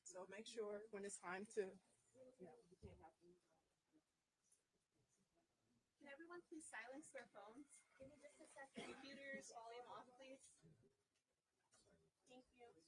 So make sure when it's time to, Can everyone please silence their phones? Give me just a second. Computers, volume off, please. Thank you.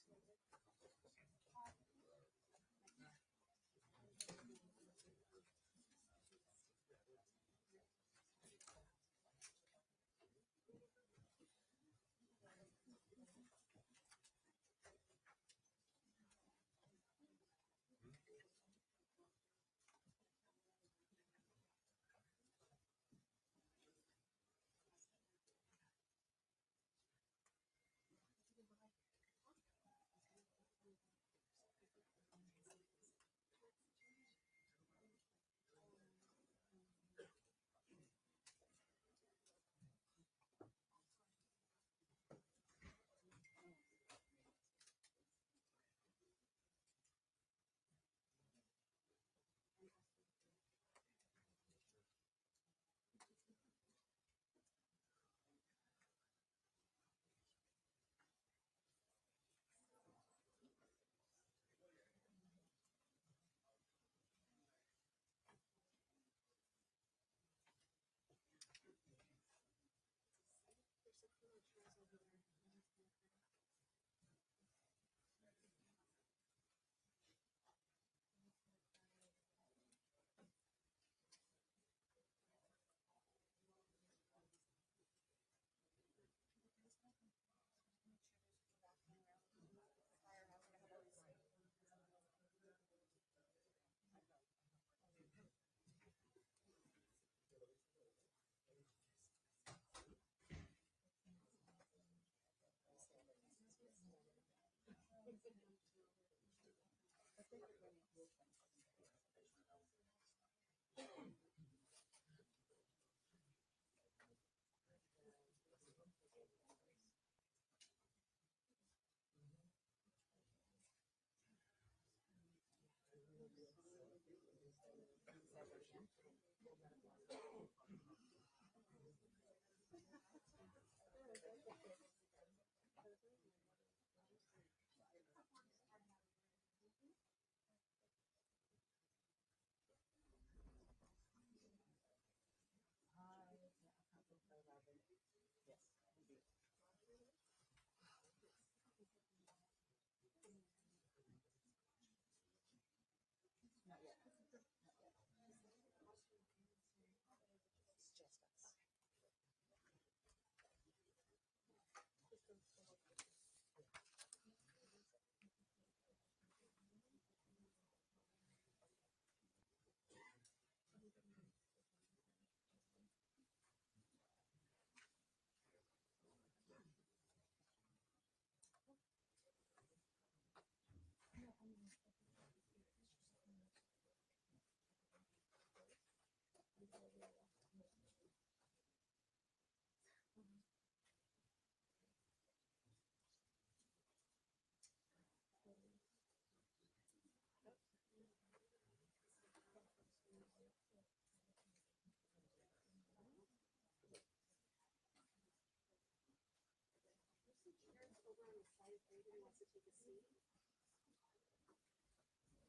Over on the side of David wants to take a seat.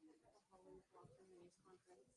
A hallway block from the news conference.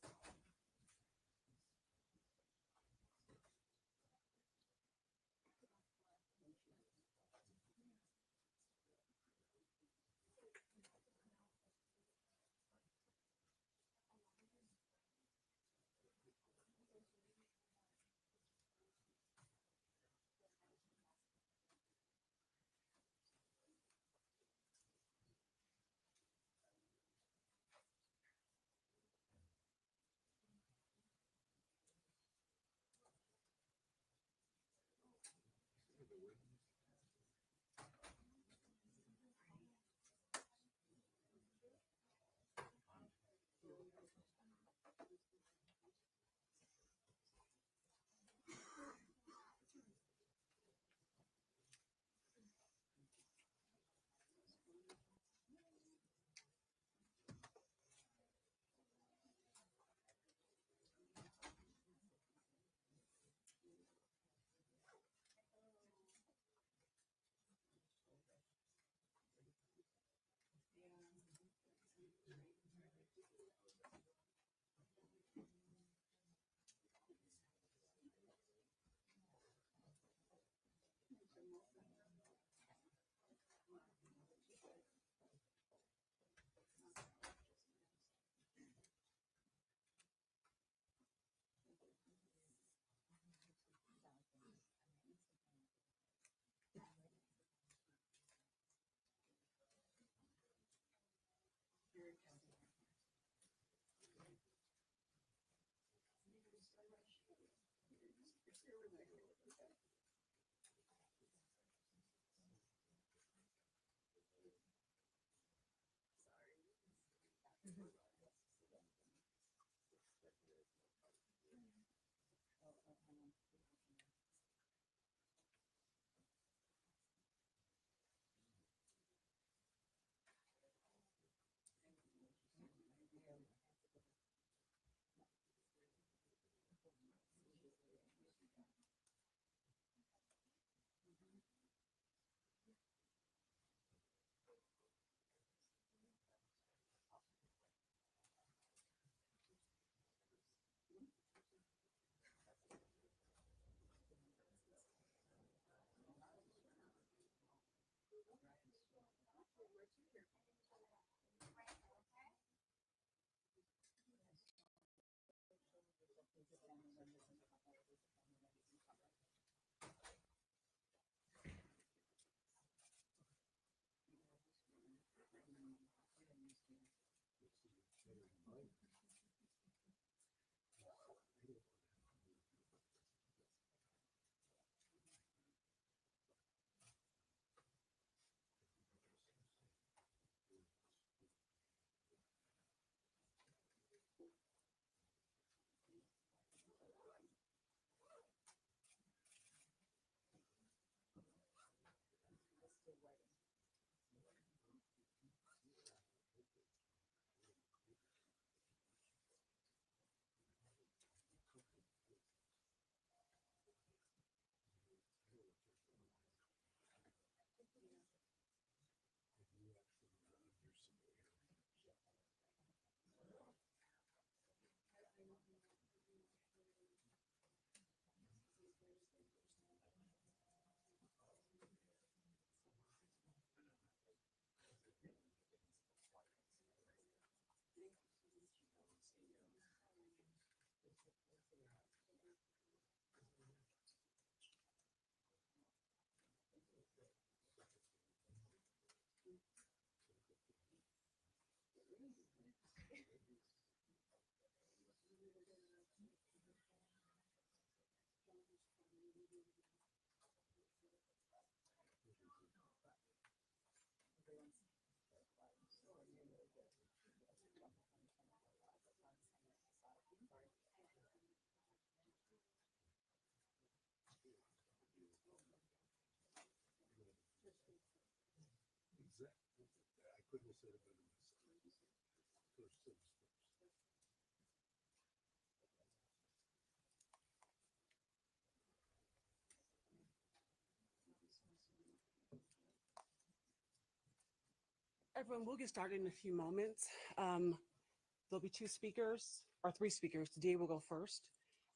Everyone, we'll get started in a few moments. There'll be two speakers or three speakers. Today will go first.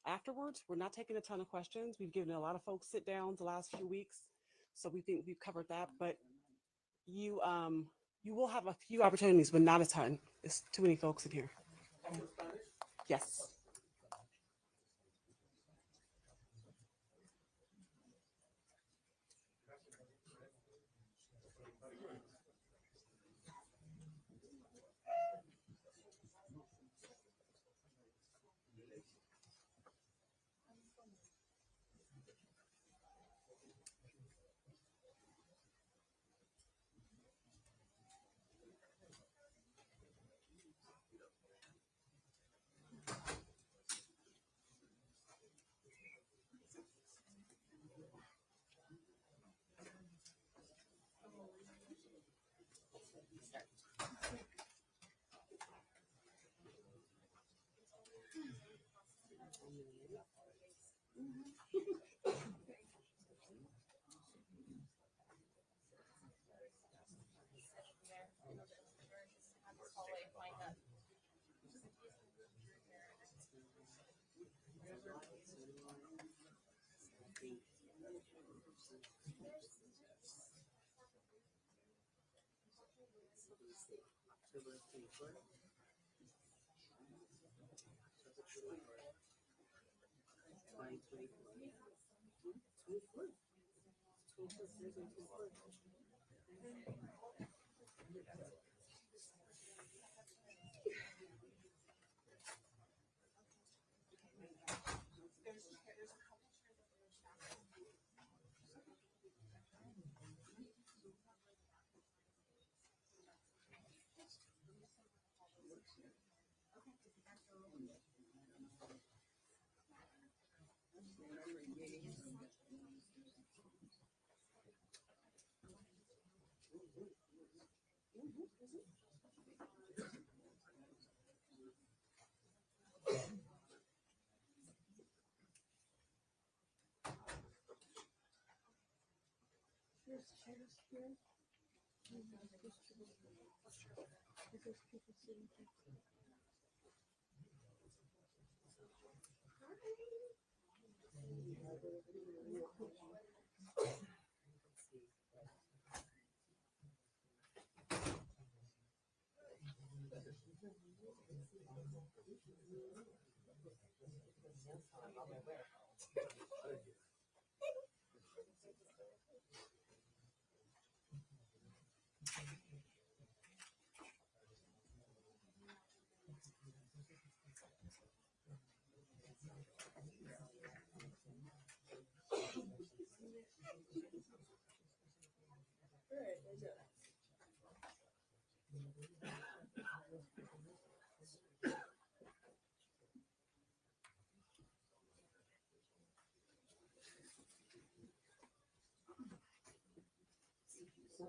Afterwards, we're not taking a ton of questions. We've given a lot of folks sit downs the last few weeks, so we think we've covered that. But you will have a few opportunities, but not a ton. There's too many folks in here. Yes.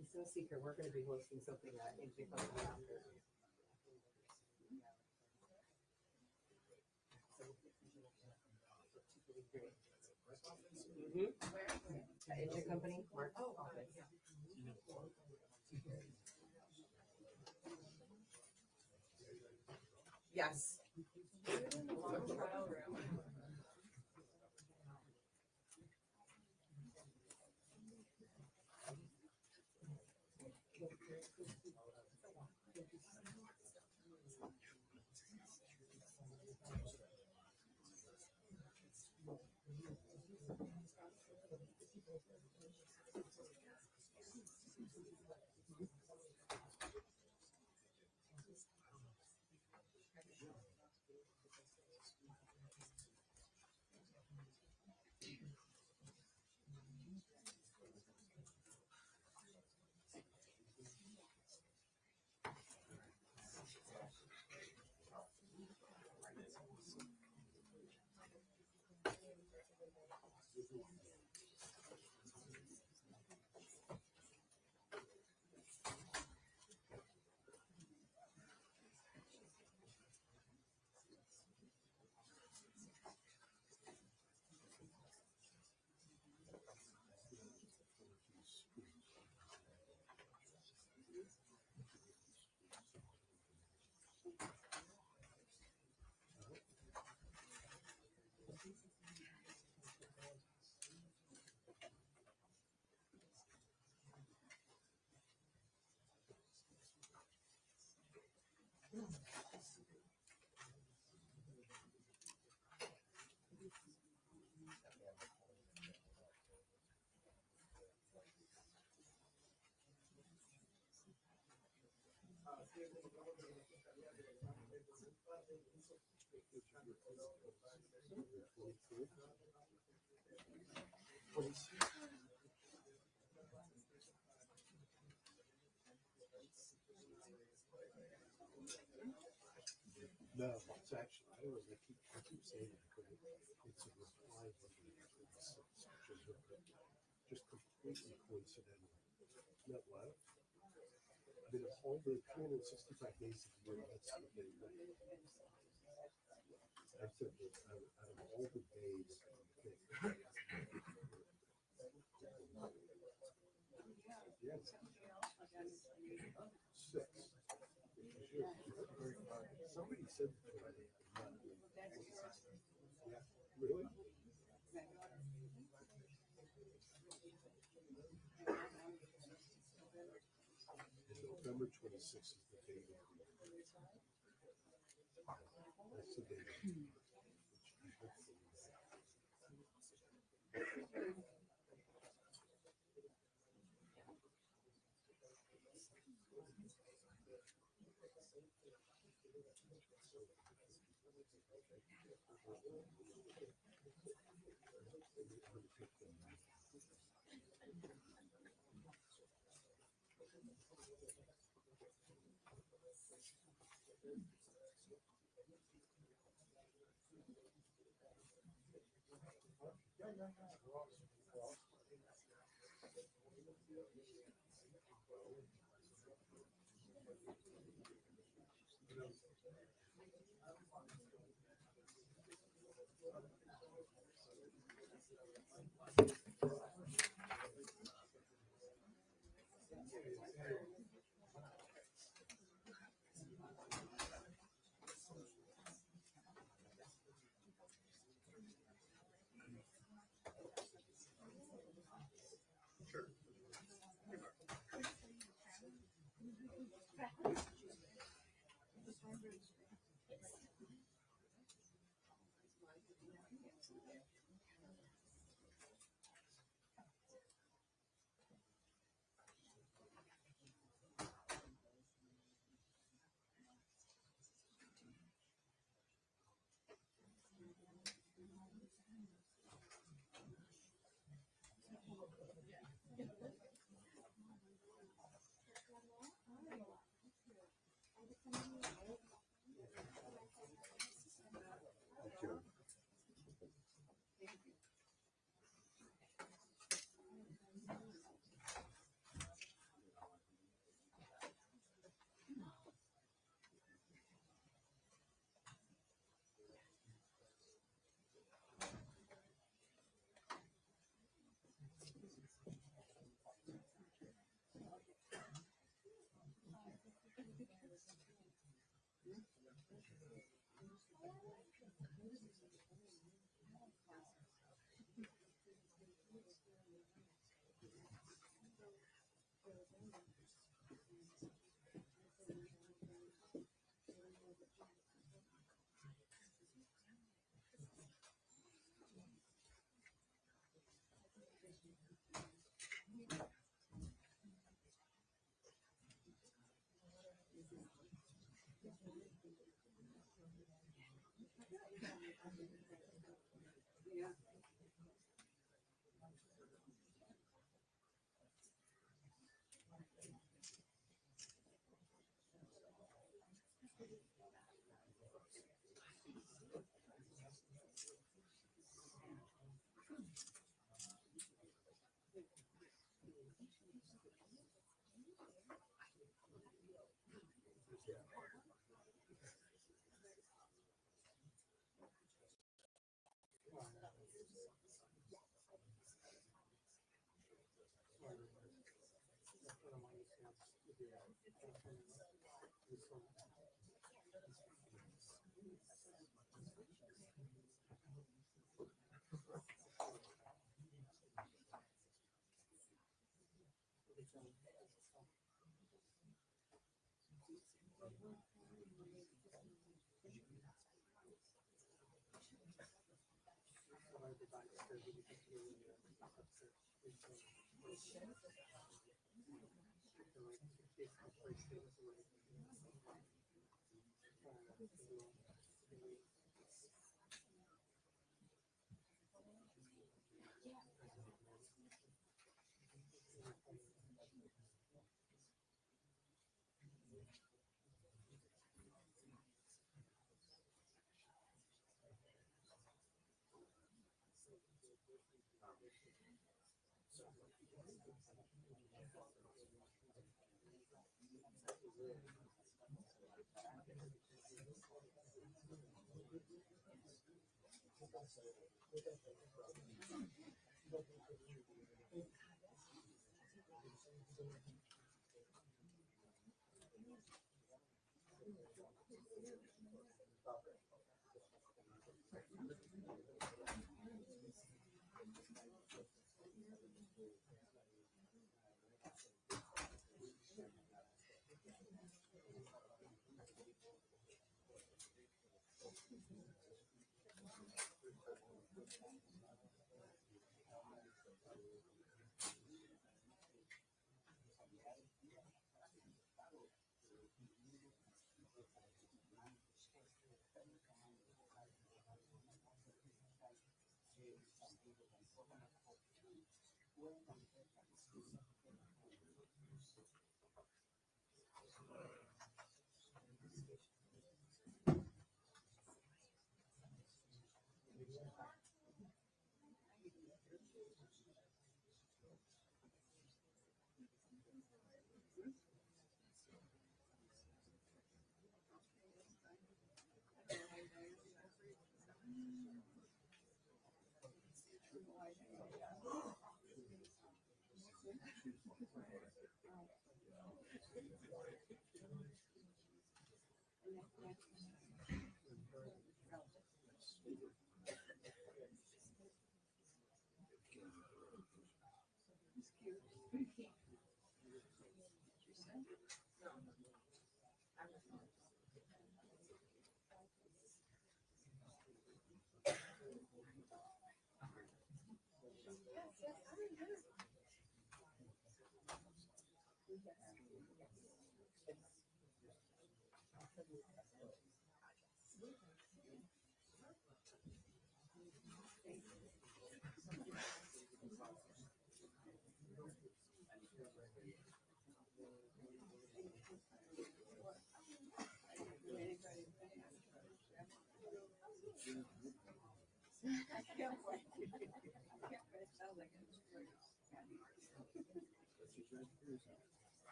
It's no secret, we're going to be hosting something in Japan after. Engine company, Mark's office. Yes. Trial room. No, it's actually, I don't know, I keep saying it, but it's a reply to the just completely coincidental. No, what? I mean, of all the 365 days of the year, that's the day that I said that out of all the days, yes, 6. Somebody said to me, yeah, really? And November 26th is the day that that's the day that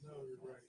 No, you're right.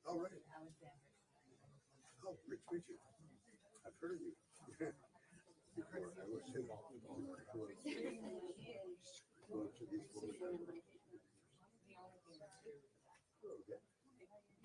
All right. Oh, great to meet you. I've heard of you. Before I was in going to these women. Okay.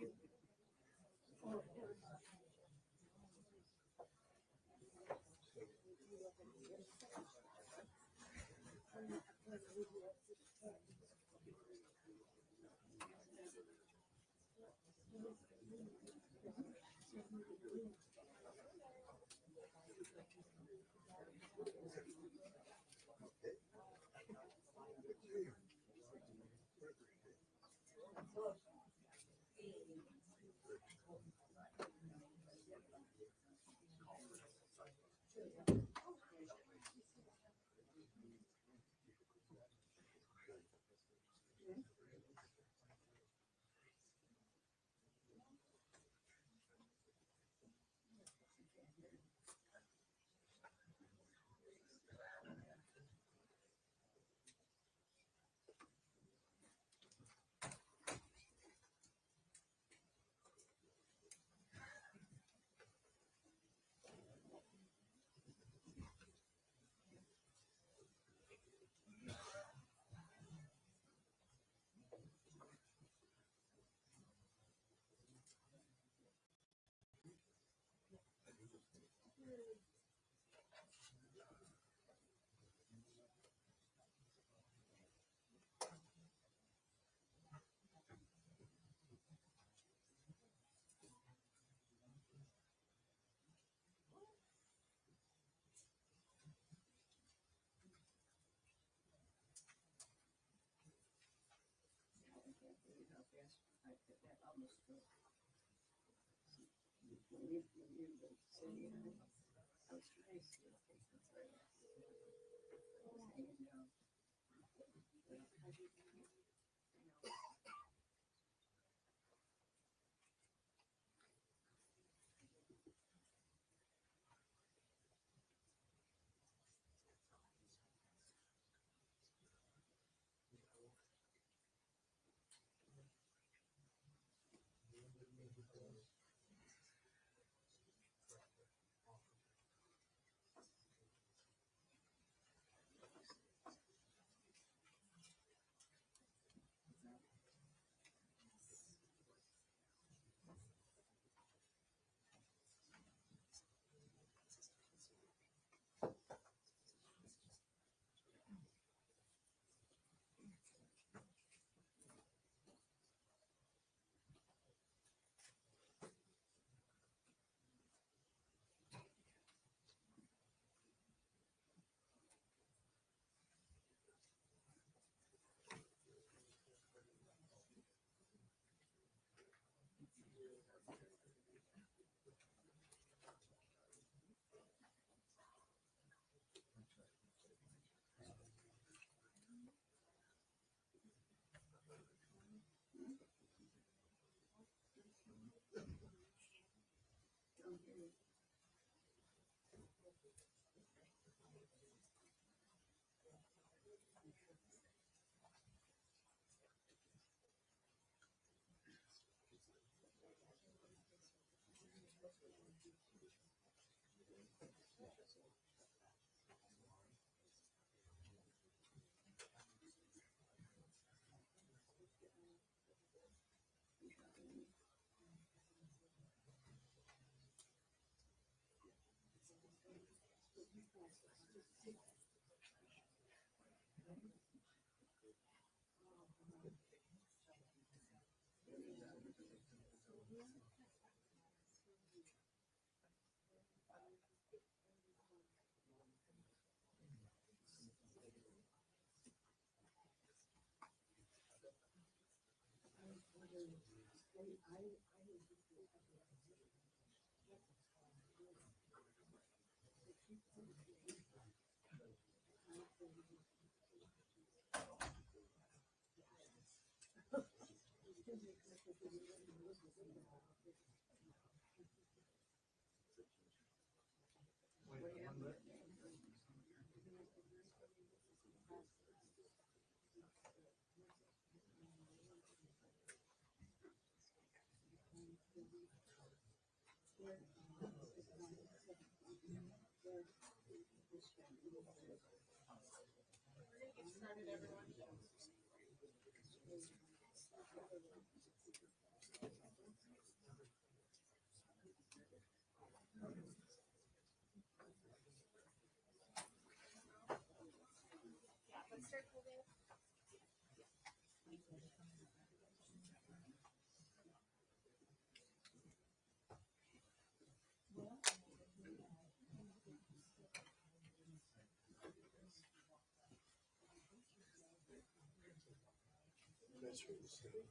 That's what you said. No,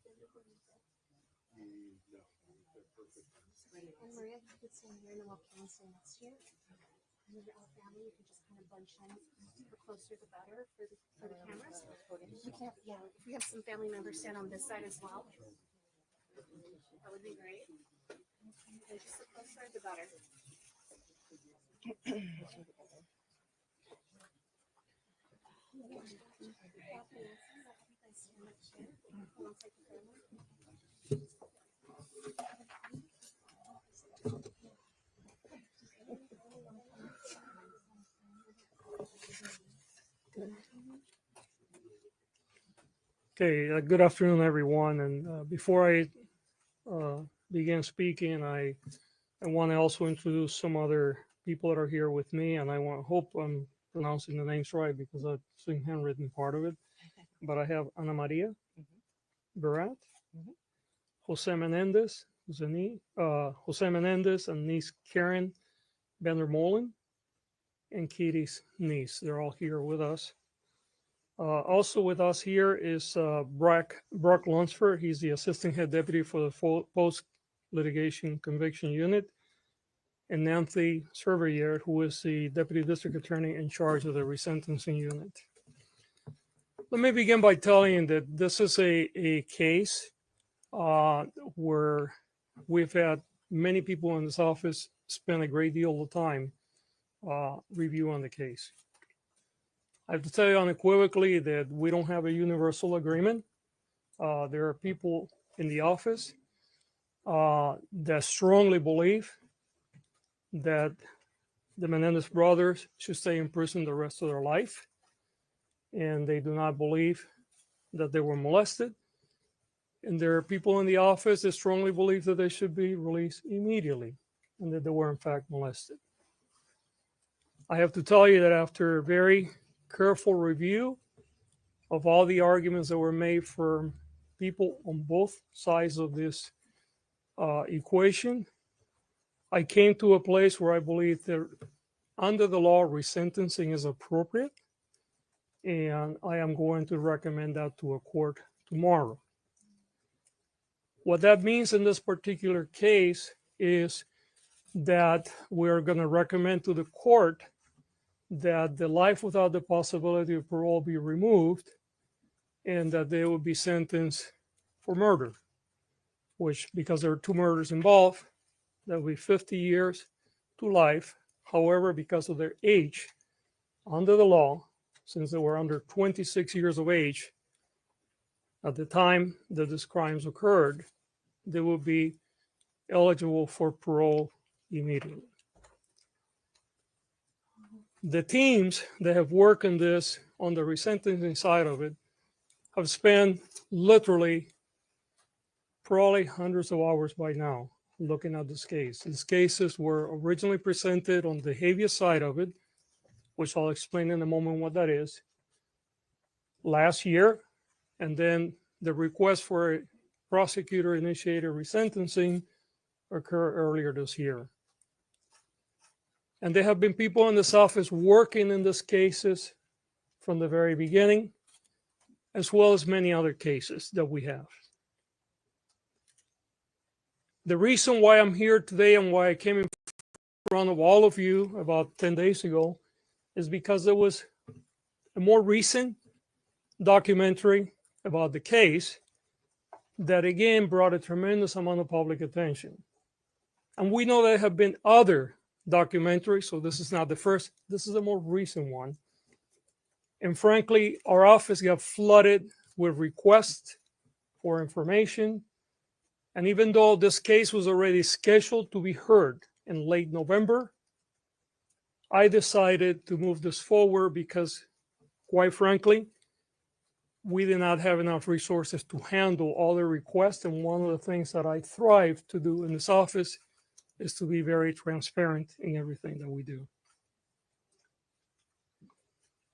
they're perfect. And Maria, you could stand here and then we'll cancel next year. And then our family, you can just kind of bunch in. The closer the better for the cameras. We can have, yeah, if we have some family members stand on this side as well. That would be great. And just the closer the better. Okay, good afternoon, everyone. And before I begin speaking, I want to also introduce some other people that are here with me, and I hope I'm pronouncing the names right because I've seen handwritten part of it. But I have Ana Maria Barat, Jose Menendez, Jose Menendez, and niece Karen Vandermolen, and Katie's niece. They're all here with us. Also with us here is Brock Lunsford. He's the assistant head deputy for the post-litigation conviction unit, and Nancy Cervier, who is the deputy district attorney in charge of the resentencing unit. Let me begin by telling you that this is a case where we've had many people in this office spend a great deal of time reviewing the case. I have to tell you unequivocally that we don't have a universal agreement. There are people in the office that strongly believe that the Menendez brothers should stay in prison the rest of their life. And they do not believe that they were molested. And there are people in the office that strongly believe that they should be released immediately and that they were in fact molested. I have to tell you that after very careful review of all the arguments that were made for people on both sides of this equation, I came to a place where I believe that under the law, resentencing is appropriate, and I am going to recommend that to a court tomorrow. What that means in this particular case is that we're going to recommend to the court that the life without the possibility of parole be removed and that they will be sentenced for murder, which, because there are two murders involved, that will be 50 years to life. However, because of their age, under the law, since they were under 26 years of age at the time that these crimes occurred, they will be eligible for parole immediately. The teams that have worked on this, on the resentencing side of it, have spent literally probably hundreds of hours by now looking at this case. These cases were originally presented on the habeas side of it, which I'll explain in a moment what that is, last year, and then the request for a prosecutor-initiated resentencing occurred earlier this year. And there have been people in this office working in these cases from the very beginning, as well as many other cases that we have. The reason why I'm here today and why I came in front of all of you about 10 days ago is because there was a more recent documentary about the case that again brought a tremendous amount of public attention. And we know there have been other documentaries, so this is not the first, this is a more recent one. And frankly, our office got flooded with requests for information. And even though this case was already scheduled to be heard in late November, I decided to move this forward because, quite frankly, we did not have enough resources to handle all the requests. And one of the things that I thrive to do in this office is to be very transparent in everything that we do.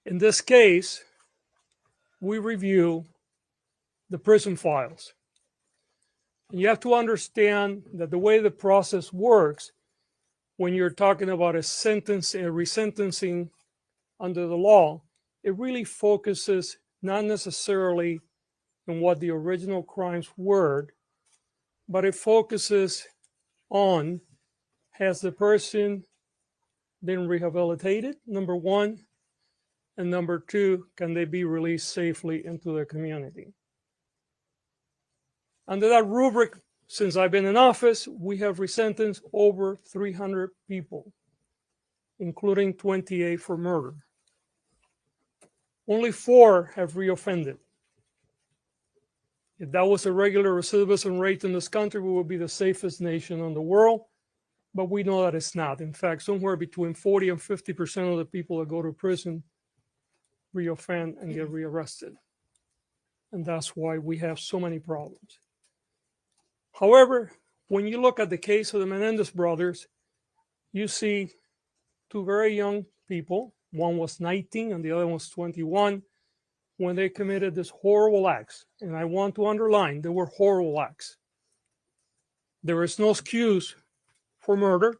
In this case, we review the prison files. And you have to understand that the way the process works, when you're talking about a resentencing under the law, it really focuses not necessarily and what the original crimes were, but it focuses on, has the person been rehabilitated, number one, and number two, can they be released safely into the community? Under that rubric, since I've been in office, we have resentenced over 300 people, including 28 for murder. Only 4 have reoffended. If that was a regular recidivism rate in this country, we would be the safest nation in the world, but we know that it's not. In fact, somewhere between 40 and 50% of the people that go to prison reoffend and get rearrested. And that's why we have so many problems. However, when you look at the case of the Menendez brothers, you see 2 very young people. One was 19 and the other one was 21 when they committed these horrible acts. And I want to underline, they were horrible acts. There is no excuse for murder.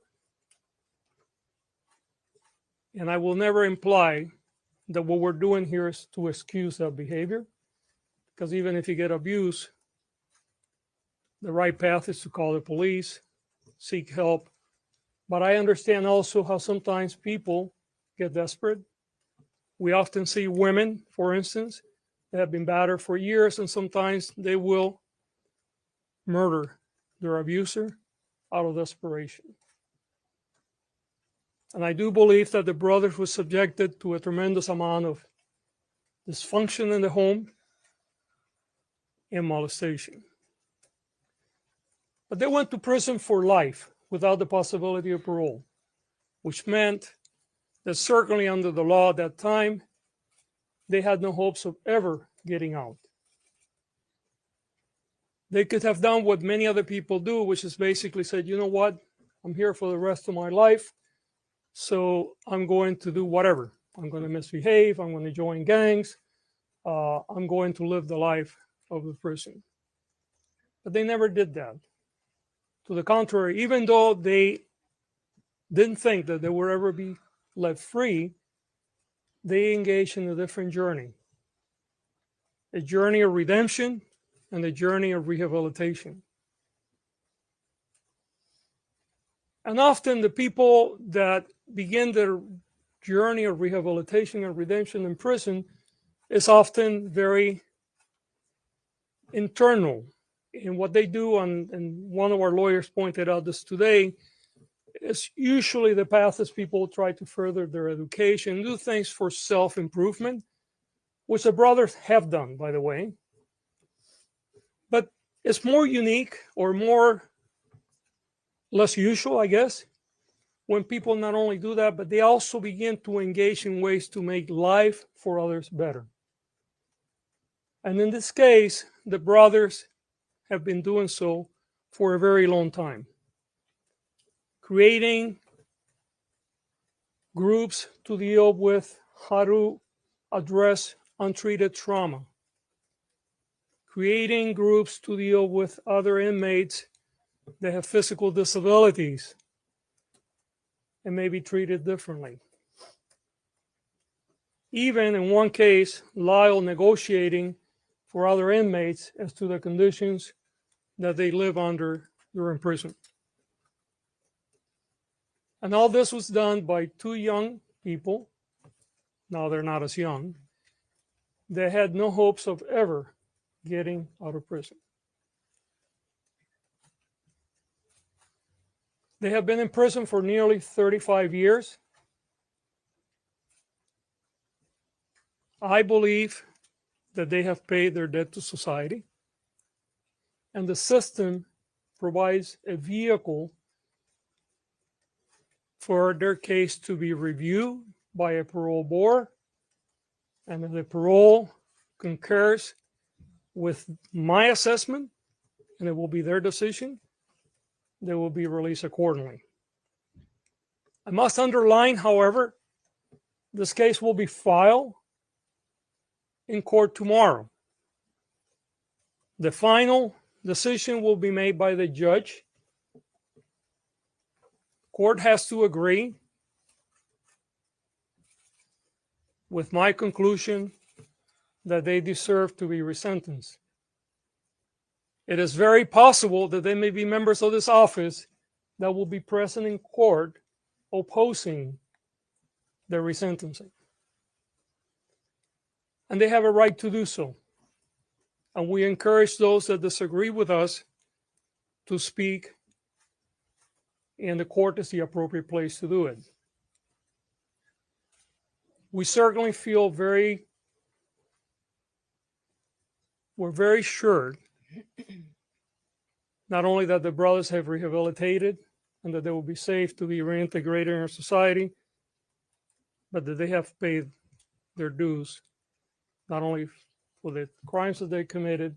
And I will never imply that what we're doing here is to excuse that behavior. Because even if you get abused, the right path is to call the police, seek help. But I understand also how sometimes people get desperate. We often see women, for instance, that have been battered for years, and sometimes they will murder their abuser out of desperation. And I do believe that the brothers were subjected to a tremendous amount of dysfunction in the home and molestation. But they went to prison for life without the possibility of parole, which meant that certainly under the law at that time, they had no hopes of ever getting out. They could have done what many other people do, which is basically said, you know what, I'm here for the rest of my life, so I'm going to do whatever. I'm going to misbehave, I'm going to join gangs, I'm going to live the life of the prison. But they never did that. To the contrary, even though they didn't think that they would ever be let free, they engaged in a different journey. A journey of redemption and a journey of rehabilitation. And often the people that begin their journey of rehabilitation and redemption in prison is often very internal. And what they do, and one of our lawyers pointed out this today, is usually the path is people try to further their education, do things for self-improvement, which the brothers have done, by the way. But it's more unique or less usual, I guess, when people not only do that, but they also begin to engage in ways to make life for others better. And in this case, the brothers have been doing so for a very long time, creating groups to deal with how to address untreated trauma, creating groups to deal with other inmates that have physical disabilities and may be treated differently. Even in one case, Lyle negotiating for other inmates as to the conditions that they live under during prison. And all this was done by 2 young people, now they're not as young, that had no hopes of ever getting out of prison. They have been in prison for nearly 35 years. I believe that they have paid their debt to society, and the system provides a vehicle for their case to be reviewed by a parole board, and if the parole concurs with my assessment, and it will be their decision, they will be released accordingly. I must underline, however, this case will be filed in court tomorrow. The final decision will be made by the judge. Court has to agree with my conclusion that they deserve to be resentenced. it is very possible that there may be members of this office that will be present in court opposing the resentencing. And they have a right to do so. And we encourage those that disagree with us to speak, and the court is the appropriate place to do it. We certainly feel we're very sure not only that the brothers have rehabilitated and that they will be safe to be reintegrated in our society, but that they have paid their dues, not only for the crimes that they committed,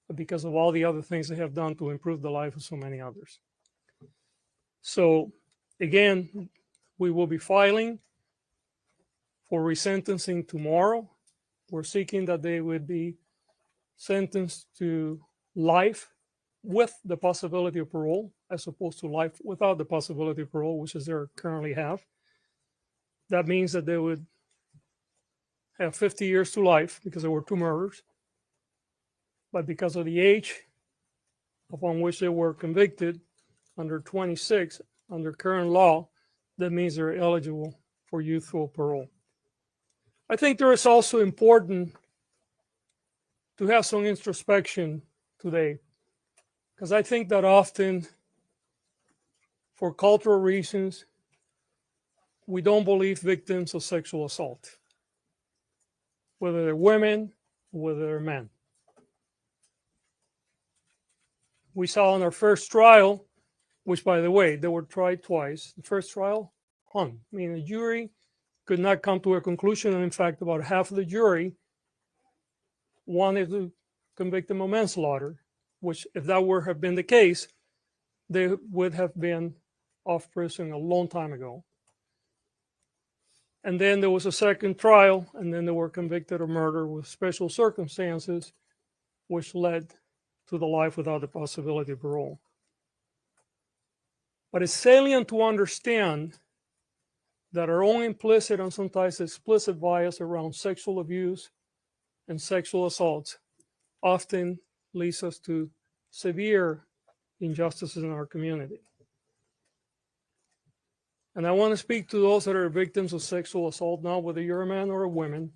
but because of all the other things they have done to improve the life of so many others. So again, we will be filing for resentencing tomorrow. We're seeking that they would be sentenced to life with the possibility of parole, as opposed to life without the possibility of parole, which is they currently have. That means that they would have 50 years to life because there were 2 murders. But because of the age upon which they were convicted, under 26, under current law, that means they're eligible for youthful parole. I think there is also important to have some introspection today, because I think that often, for cultural reasons, we don't believe victims of sexual assault, whether they're women or whether they're men. We saw in our first trial, which, by the way, they were tried twice. The first trial hung, meaning the jury could not come to a conclusion, and in fact, about half of the jury wanted to convict them of manslaughter, which, if that were have been the case, they would have been off prison a long time ago. And then there was a second trial, and then they were convicted of murder with special circumstances, which led to the life without the possibility of parole. But it's salient to understand that our own implicit and sometimes explicit bias around sexual abuse and sexual assaults often leads us to severe injustices in our community. And I want to speak to those that are victims of sexual assault now, whether you're a man or a woman.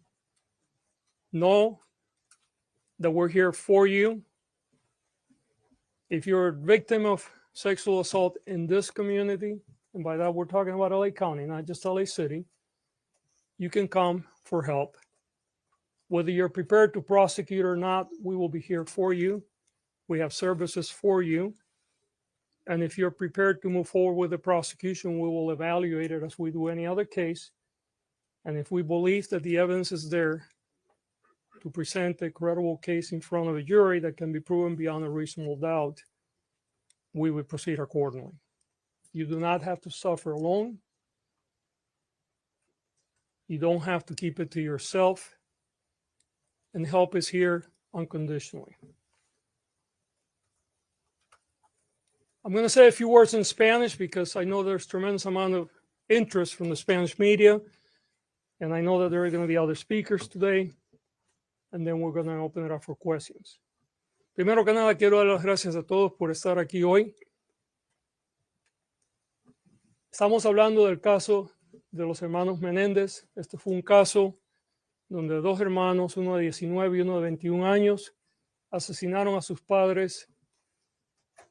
Know that we're here for you. If you're a victim of sexual assault in this community, and by that we're talking about LA County, not just LA City, you can come for help. Whether you're prepared to prosecute or not, we will be here for you. We have services for you. And if you're prepared to move forward with the prosecution, we will evaluate it as we do any other case. And if we believe that the evidence is there to present a credible case in front of a jury that can be proven beyond a reasonable doubt, we would proceed accordingly. You do not have to suffer alone. You don't have to keep it to yourself. And help is here unconditionally. I'm going to say a few words in Spanish because I know there's tremendous amount of interest from the Spanish media, and I know that there are going to be other speakers today, and then we're going to open it up for questions. Primero que nada, quiero dar las gracias a todos por estar aquí hoy. Estamos hablando del caso de los hermanos Menéndez. Este fue un caso donde 2 hermanos, uno de 19 y uno de 21 años, asesinaron a sus padres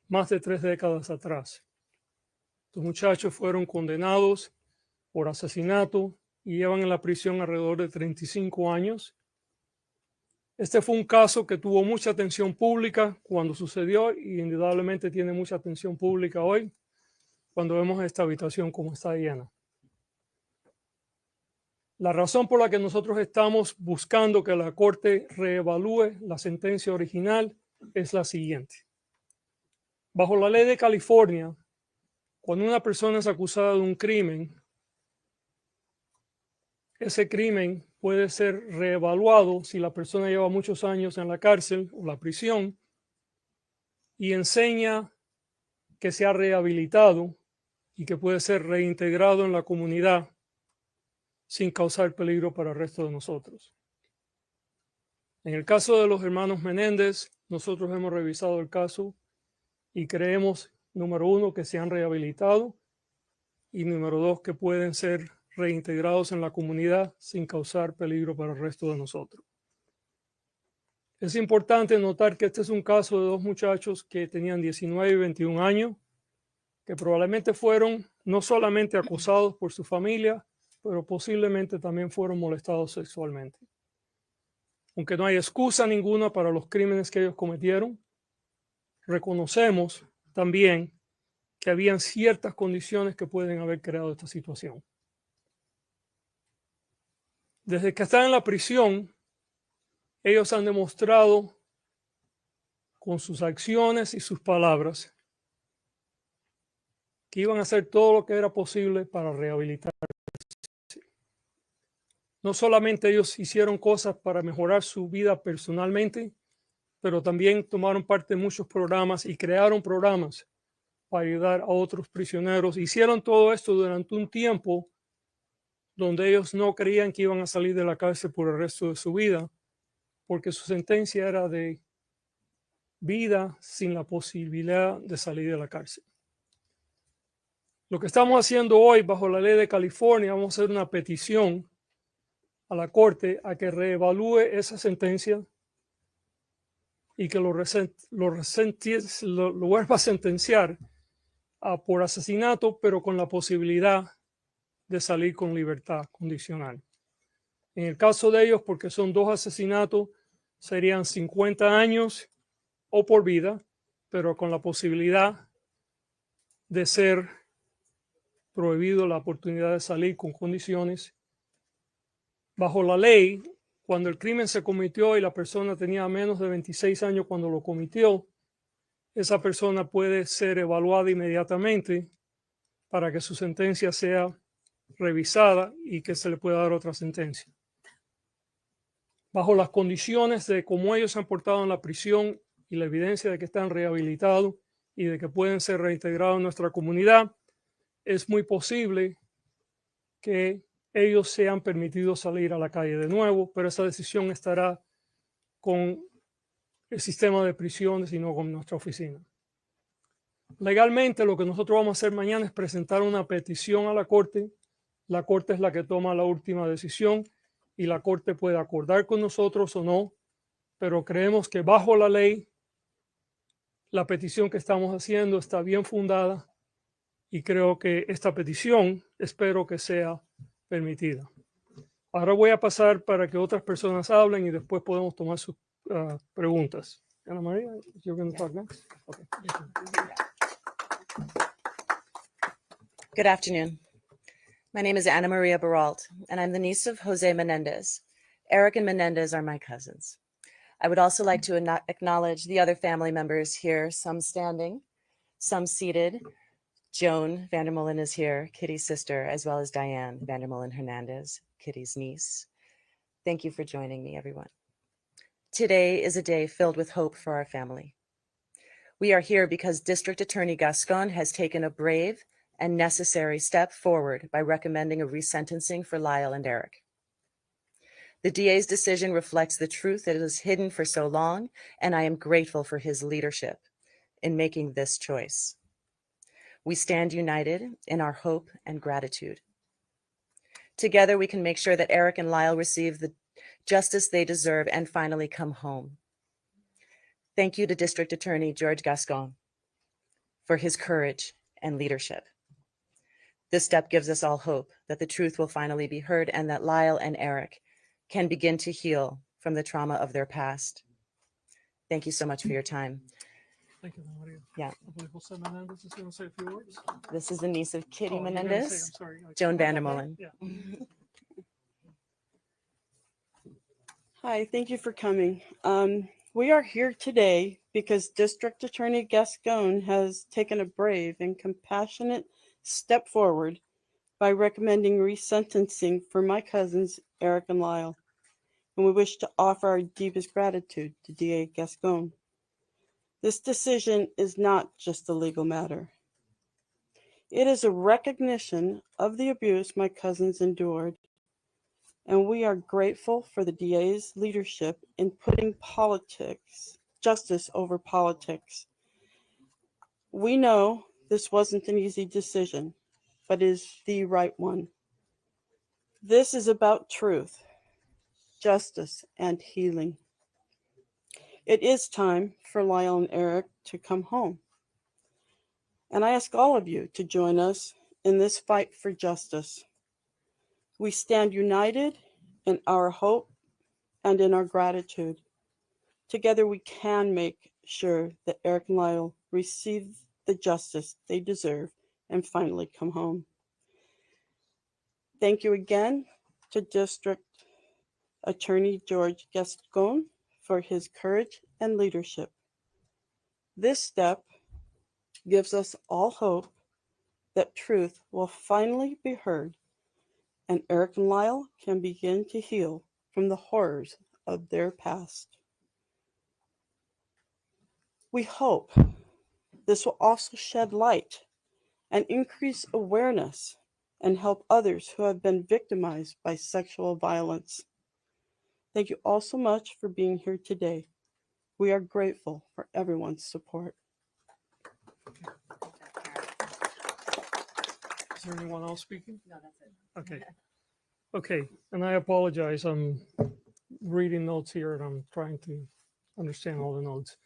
más de 3 décadas atrás. Los muchachos fueron condenados por asesinato y llevan en la prisión alrededor de 35 años. Este fue un caso que tuvo mucha atención pública cuando sucedió y indudablemente tiene mucha atención pública hoy cuando vemos esta habitación como está llena. La razón por la que nosotros estamos buscando que la Corte reevalúe la sentencia original es la siguiente. Bajo la ley de California, cuando una persona es acusada de un crimen, ese crimen puede ser reevaluado si la persona lleva muchos años en la cárcel o la prisión y enseña que se ha rehabilitado y que puede ser reintegrado en la comunidad sin causar peligro para el resto de nosotros. En el caso de los hermanos Menéndez, nosotros hemos revisado el caso y creemos, número uno, que se han rehabilitado y número dos, que pueden ser reintegrados en la comunidad sin causar peligro para el resto de nosotros. Es importante notar que este es un caso de dos muchachos que tenían 19 y 21 años, que probablemente fueron no solamente acosados por su familia, pero posiblemente también fueron molestados sexualmente. Aunque no hay excusa ninguna para los crímenes que ellos cometieron, reconocemos también que habían ciertas condiciones que pueden haber creado esta situación. Desde que están en la prisión, ellos han demostrado con sus acciones y sus palabras que iban a hacer todo lo que era posible para rehabilitar. No solamente ellos hicieron cosas para mejorar su vida personalmente, pero también tomaron parte en muchos programas y crearon programas para ayudar a otros prisioneros. Hicieron todo esto durante un tiempo donde ellos no creían que iban a salir de la cárcel por el resto de su vida, porque su sentencia era de vida sin la posibilidad de salir de la cárcel. Lo que estamos haciendo hoy bajo la ley de California, vamos a hacer una petición a la Corte a que reevalúe esa sentencia y que lo vuelva a sentenciar por asesinato, pero con la posibilidad de salir con libertad condicional. En el caso de ellos, porque son dos asesinatos, serían 50 años o por vida, pero con la posibilidad de ser prohibido la oportunidad de salir con condiciones. Bajo la ley, cuando el crimen se cometió y la persona tenía menos de 26 años cuando lo cometió, esa persona puede ser evaluada inmediatamente para que su sentencia sea revisada y que se le pueda dar otra sentencia. Bajo las condiciones de cómo ellos se han portado en la prisión y la evidencia de que están rehabilitados y de que pueden ser reintegrados en nuestra comunidad, es muy posible que ellos sean permitidos salir a la calle de nuevo, pero esa decisión estará con el sistema de prisiones y no con nuestra oficina. Legalmente, lo que nosotros vamos a hacer mañana es presentar una petición a la Corte. La Corte es la que toma la última decisión y la Corte puede acordar con nosotros o no, pero creemos que bajo la ley, la petición que estamos haciendo está bien fundada y creo que esta petición espero que sea permitida. Ahora voy a pasar para que otras personas hablen y después podemos tomar sus preguntas. Ana María, you're going to talk next? Okay. Good afternoon. My name is Ana Maria Baralt, and I'm the niece of Jose Menendez. Erik and Menendez are my cousins. I would also like to acknowledge the other family members here, some standing, some seated. Joan Vandermolen is here, Kitty's sister, as well as Diane Vandermolen Hernandez, Kitty's niece. Thank you for joining me, everyone. Today is a day filled with hope for our family. We are here because District Attorney Gascón has taken a brave and necessary step forward by recommending a resentencing for Lyle and Erik. The DA's decision reflects the truth that is hidden for so long, and I am grateful for his leadership in making this choice. We stand united in our hope and gratitude. Together, we can make sure that Erik and Lyle receive the justice they deserve and finally come home. Thank you to District Attorney George Gascón for his courage and leadership. This step gives us all hope that the truth will finally be heard and that Lyle and Erik can begin to heal from the trauma of their past. Thank you so much for your time. Thank you, Ana Maria. Yeah. I believe Jose Menendez is going to say a few words. This is the niece of Kitty Oh, you're gonna Menendez, say, I'm sorry. Joan Vandermolen. Yeah. Hi, thank you for coming. We are here today because District Attorney Gascón has taken a brave and compassionate step forward by recommending resentencing for my cousins, Erik and Lyle. And we wish to offer our deepest gratitude to DA Gascón. This decision is not just a legal matter. It is a recognition of the abuse my cousins endured and we are grateful for the DA's leadership in putting justice over politics. We know this wasn't an easy decision, but is the right one. This is about truth, justice, and healing. It is time for Lyle and Eric to come home. And I ask all of you to join us in this fight for justice. We stand united in our hope and in our gratitude. Together we can make sure that Eric and Lyle receive the justice they deserve and finally come home. Thank you again to District Attorney George Gascón for his courage and leadership. This step gives us all hope that truth will finally be heard and Eric and Lyle can begin to heal from the horrors of their past. We hope this will also shed light and increase awareness and help others who have been victimized by sexual violence. Thank you all so much for being here today. We are grateful for everyone's support. Is there anyone else speaking? No, that's it. Okay. Okay, and I apologize. I'm reading notes here and I'm trying to understand all the notes.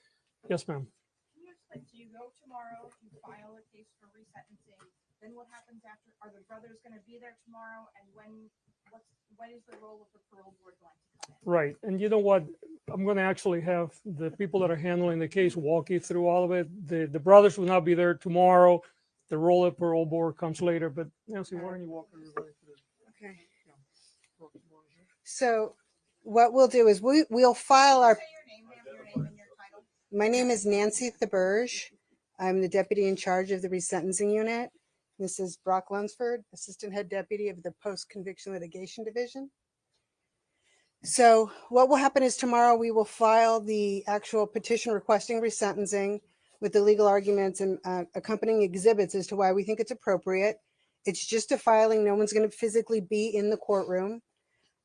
Yes, ma'am. Can you explain, so you go tomorrow, you file a case for resentencing, then what happens after? Are the brothers gonna be there tomorrow, and when is the role of the parole board going to come in? Right, and you know what? I'm going to actually have the people that are handling the case walk you through all of it. The brothers will not be there tomorrow. The role of parole board comes later, but Nancy, why don't you walk everybody through? Okay. So what we'll do is we'll file our. Say your name, ma'am, your name and your title. My name is Nancy Theberge. I'm the deputy in charge of the resentencing unit. This is Brock Lunsford, assistant head deputy of the post-conviction litigation division. So what will happen is tomorrow we will file the actual petition requesting resentencing with the legal arguments and accompanying exhibits as to why we think it's appropriate. It's just a filing. No one's going to physically be in the courtroom.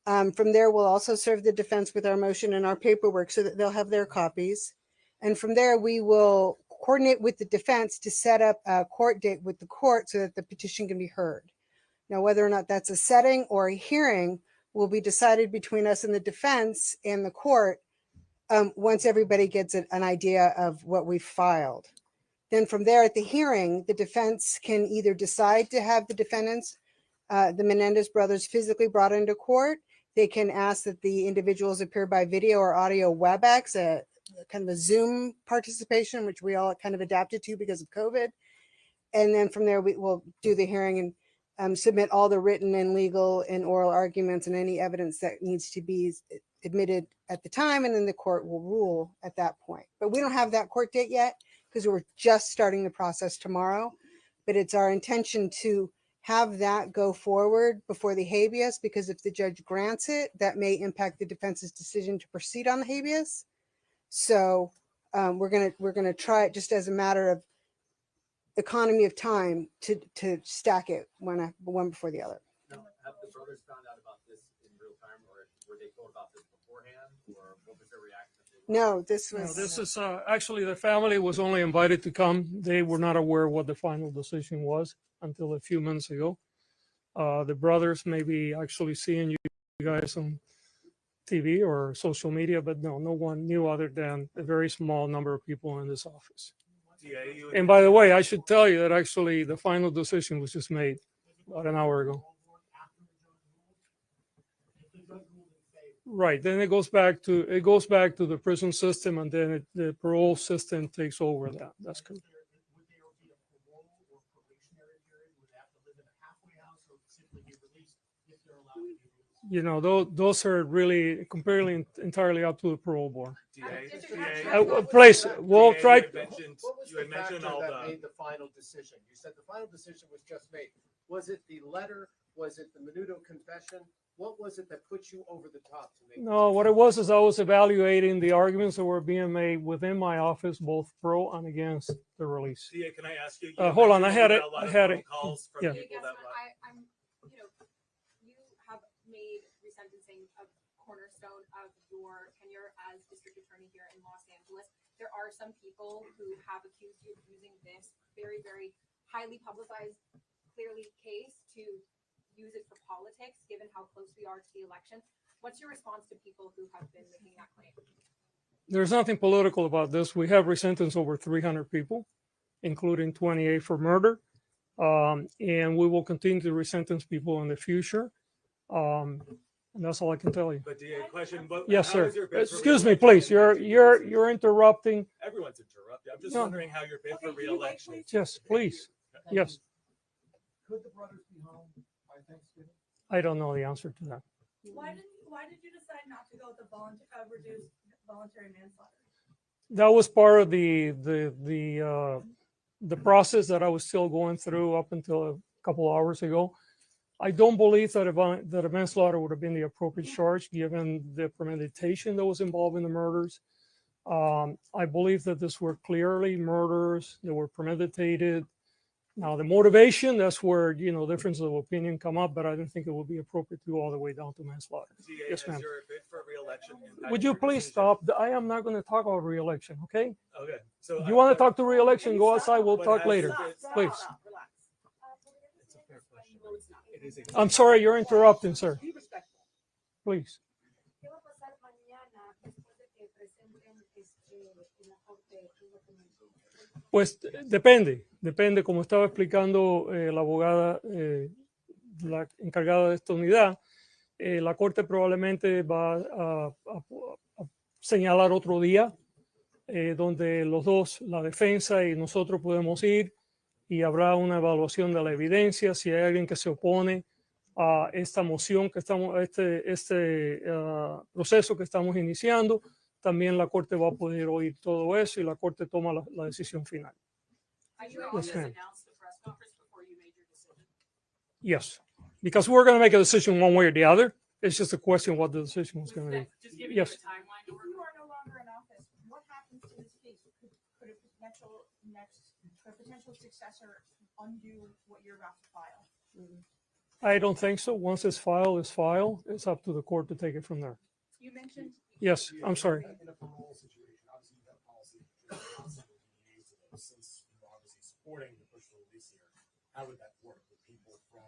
From there, we'll also serve the defense with our motion and our paperwork so that they'll have their copies. And from there, we will coordinate with the defense to set up a court date with the court so that the petition can be heard. Now, whether or not that's a setting or a hearing will be decided between us and the defense and the court once everybody gets an idea of what we've filed. Then from there at the hearing, the defense can either decide to have the defendants, the Menendez brothers, physically brought into court. They can ask that the individuals appear by video or audio WebEx, kind of a Zoom participation, which we all kind of adapted to because of COVID. And then from there, we will do the hearing and submit all the written and legal and oral arguments and any evidence that needs to be admitted at the time. And then the court will rule at that point. But we don't have that court date yet because we're just starting the process tomorrow. But it's our intention to have that go forward before the habeas, because if the judge grants it, that may impact the defense's decision to proceed on the habeas. So we're gonna try it just as a matter of economy of time to stack it one before the other. Now, have the brothers found out about this in real time, or were they told about this beforehand, or what was their reaction? No, this is actually the family was only invited to come. They were not aware what the final decision was until a few months ago. The brothers may be actually seeing you guys on TV or social media, but no one knew other than a very small number of people in this office. And by the way, I should tell you that actually the final decision was just made about an hour ago. Right. Then it goes back to the prison system, and then the parole system takes over that. That's correct. You know, those are really completely entirely up to the parole board. Place. We'll try. What was the factor that made the final decision? You said the final decision was just made. Was it the letter? Was it the Menudo confession? What was it that put you over the top to make? No, what it was is I was evaluating the arguments that were being made within my office, both pro and against the release. DA, can I ask you? Hold on, I had it. Calls from Yeah. people that I'm, you have made resentencing resentencing a cornerstone of your tenure as district attorney here in Los Angeles. There are some people who have accused you of using this very, very highly publicized, clearly case to use it for politics, given how close we are to the election. What's your response to people who have been making that claim? There's nothing political about this. We have resentenced over 300 people, including 28 for murder. And we will continue to resentence people in the future. And that's all I can tell you. But DA, question, but Yes, how sir. is your bid for Excuse me, re-election please. impacting You're interrupting. Everyone's interrupted. I'm just No. wondering how your bid for re-election. Yes, please. Yes. Could the brothers be home by Thanksgiving? I don't know the answer to that. Why did you decide not to go with the reduced voluntary manslaughter? That was part of the process that I was still going through up until a couple hours ago. I don't believe that a manslaughter would have been the appropriate charge given the premeditation that was involved in the murders. I believe that these were clearly murders that were premeditated. Now, the motivation, that's where, differences of opinion come up, but I don't think it would be appropriate to go all the way down to manslaughter. DA, Yes, ma'am. Is your bid for re-election impacting Would you your please decision? stop? I am not going to talk about re-election, okay? Okay. So If you want to talk to re-election, go outside, we'll But talk has later, your bid- please. It's a fair question. It is a I'm sorry, you're interrupting, sir. Please. ¿Qué va a pasar mañana después de que presenten en la corte el documento? Pues depende, como estaba explicando la abogada, la encargada de esta unidad, la corte probablemente va a señalar otro día donde los dos, la defensa y nosotros podemos ir y habrá una evaluación de la evidencia. Si hay alguien que se opone a esta moción que estamos, a este proceso que estamos iniciando, también la corte va a poder oír todo eso y la corte toma la decisión final. Yes, ma'am. Yes, because we're going to make a decision one way or the other. It's just a question what the decision was going to be. Just giving Yes. you a timeline. If you are no longer in office, what happens to this case? Could a potential successor undo what you're about to file? I don't think so. Once it's filed, it's filed. It's up to the court to take it from there. You mentioned Yes, I'm sorry. In a parole situation, obviously you've got policy since you're obviously supporting the push for release here. How would that work with people from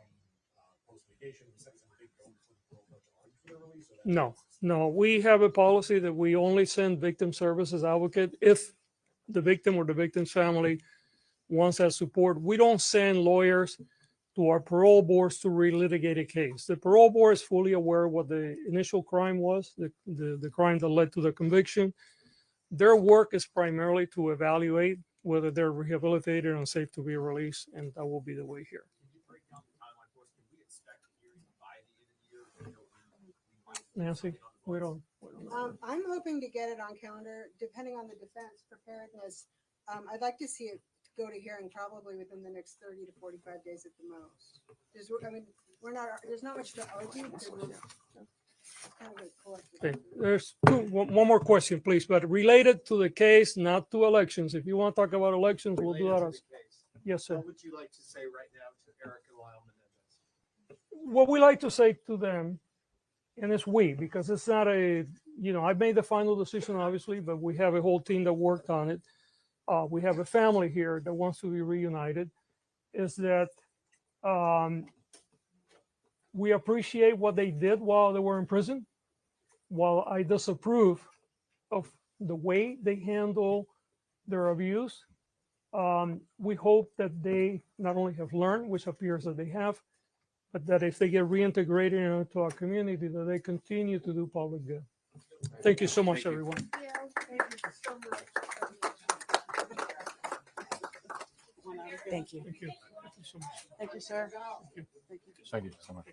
post-litigation, sentencing, they go for the parole court to argue for their release? No. We have a policy that we only send victim services advocate if the victim or the victim's family wants that support. We don't send lawyers to our parole boards to relitigate a case. The parole board is fully aware of what the initial crime was, the crime that led to the conviction. Their work is primarily to evaluate whether they're rehabilitated and safe to be released, and that will be the way here. Can you break down the timeline for us? Can we expect a hearing by the end of the year? Nancy, we don't. I'm hoping to get it on calendar, depending on the defense preparedness. I'd like to see it go to hearing probably within the next 30 to 45 days at the most. There's not much to argue. Because we're kind of a collective. Okay, there's one more question, please, but related to the case, not to elections. If you want to talk about elections, we'll do that. Yes, sir. What would you like to say right now to Erik and Lyle Menendez? What we like to say to them, and it's we, because it's not I made the final decision, obviously, but we have a whole team that worked on it. We have a family here that wants to be reunited, is that we appreciate what they did while they were in prison. While I disapprove of the way they handle their abuse, we hope that they not only have learned, which appears that they have, but that if they get reintegrated into our community, that they continue to do public good. Thank you so much, everyone. Thank you. Thank you. Thank you so much. Thank you, sir. Thank you. Thank you so much.